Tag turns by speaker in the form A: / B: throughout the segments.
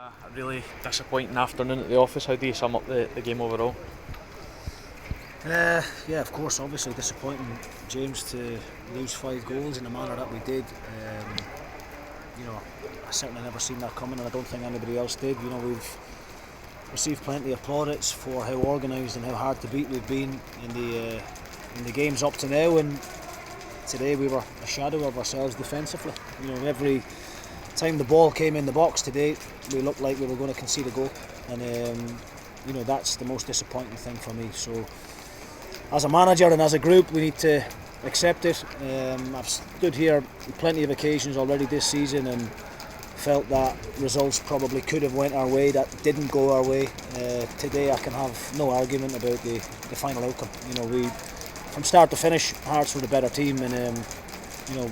A: A really disappointing afternoon at the office. How do you sum up the game overall?
B: Yeah, of course, obviously disappointing, James, to lose 5 goals in the manner that we did. I certainly never seen that coming, and I don't think anybody else did. We've received plenty of plaudits for how organised and how hard to beat we've been in the games up to now, and today we were a shadow of ourselves defensively. Every time the ball came in the box today, we looked like we were going to concede a goal, and that's the most disappointing thing for me. So, as a manager and as a group, we need to accept it. I've stood here on plenty of occasions already this season and felt that results probably could have went our way that didn't go our way. Today I can have no argument about the final outcome. We, from start to finish, Hearts were the better team, and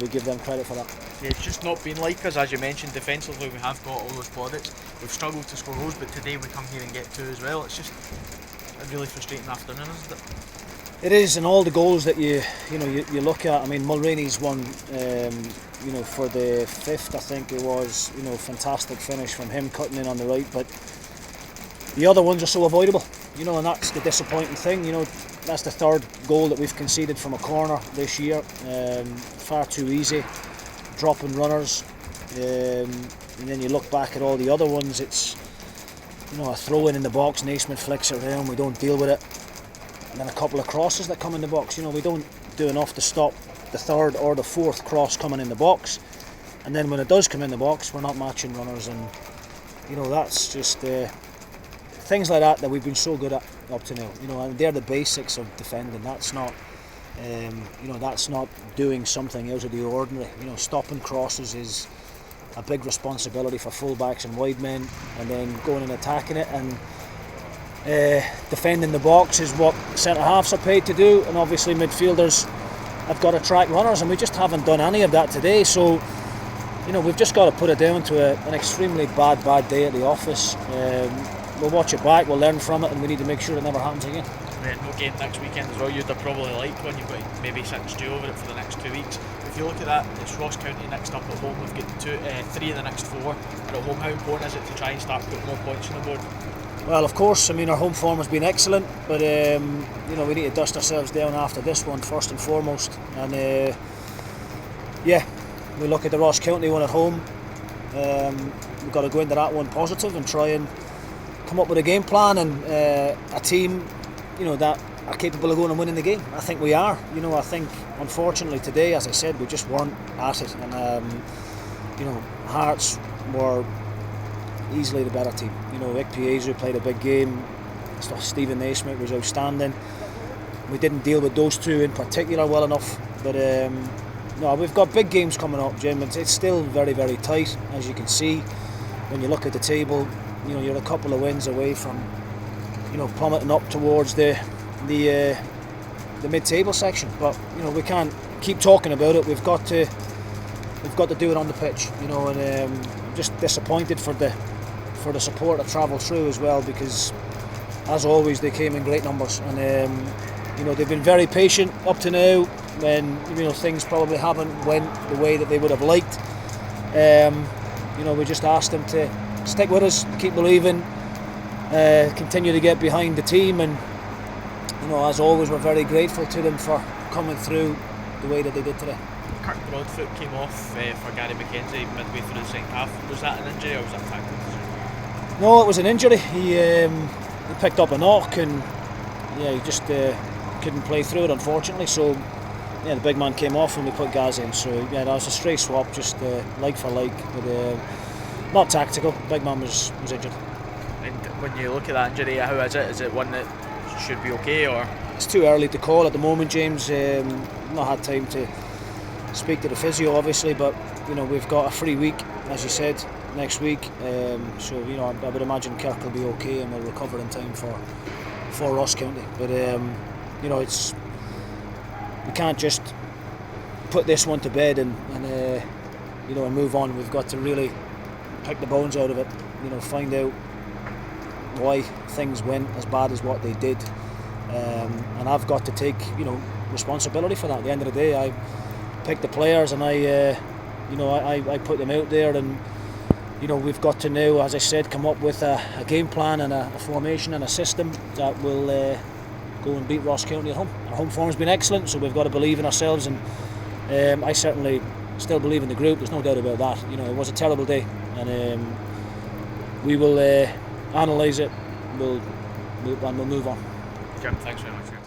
B: we give them credit for that.
A: Yeah, it's just not been like us, as you mentioned. Defensively, we have got all those plaudits. We've struggled to score goals, but today we come here and get two as well. It's just a really frustrating afternoon, isn't it?
B: It is, and all the goals that you look at. I mean, Mulroney's one, for the fifth, I think it was. Fantastic finish from him, cutting in on the right. But the other ones are so avoidable, and that's the disappointing thing. That's the third goal that we've conceded from a corner this year. Far too easy, dropping runners, and then you look back at all the other ones. It's a throw in the box, Naismith flicks it around, we don't deal with it. And then a couple of crosses that come in the box. We don't do enough to stop the third or the fourth cross coming in the box. And then when it does come in the box, we're not matching runners, and that's just things like that we've been so good at up to now. And they're the basics of defending. That's not that's not doing something out of the ordinary. Stopping crosses is a big responsibility for fullbacks and wide men, and then going and attacking it, and defending the box is what centre halves are paid to do, and obviously midfielders have got to track runners, and we just haven't done any of that today. So we've just got to put it down to an extremely bad day at the office. We'll watch it back, we'll learn from it, and we need to make sure it never happens again.
A: No game next weekend as well. You'd have probably liked one. You've got to maybe sit and stew over it for the next 2 weeks. If you look at that, it's Ross County next up at home. We've got 3 of the next 4 at home. How important is it to try and start putting more points on the board?
B: Well, of course, our home form has been excellent, but we need to dust ourselves down after this one first and foremost. And we look at the Ross County one at home. We've got to go into that one positive and try and come up with a game plan and a team, that are capable of going and winning the game. I think we are. I think unfortunately today, as I said, we just weren't at it, and Hearts were easily the better team. Ikpeazu played a big game. Stephen Naismith was outstanding. We didn't deal with those two in particular well enough, but we've got big games coming up, Jim. It's still very, very tight, as you can see when you look at the table. You're a couple of wins away from plummeting up towards the mid-table section, but we can't keep talking about it. We've got to do it on the pitch, and I'm just disappointed for the support that travelled through as well, because as always they came in great numbers, and they've been very patient up to now when things probably haven't went the way that they would have liked. We just asked them to stick with us, keep believing, continue to get behind the team, and as always we're very grateful to them for coming through the way that they did today.
A: Kirk Broadfoot came off for Gary McKenzie midway through the second half. Was that an injury or was that a tactical decision?
B: No, it was an injury. He picked up a knock, and he just couldn't play through it, unfortunately. So the big man came off and we put Gaz in. So that was a straight swap, just like for like, but not tactical. Big man was injured.
A: And when you look at that injury, how is it? Is it one that should be okay, or?
B: It's too early to call at the moment, James. Not had time to speak to the physio, obviously, but we've got a free week, as you said, next week. So I would imagine Kirk will be okay and will recover in time for Ross County. But it's, we can't just put this one to bed and move on. We've got to really pick the bones out of it. Find out why things went as bad as what they did, and I've got to take responsibility for that. At the end of the day, I picked the players and I put them out there, and we've got to now, as I said, come up with a game plan and a formation and a system that will go and beat Ross County at home. Our home form's been excellent, so we've got to believe in ourselves, and I certainly still believe in the group. There's no doubt about that. It was a terrible day, and we will analyse it. We'll move on.
A: Jim, thanks very much.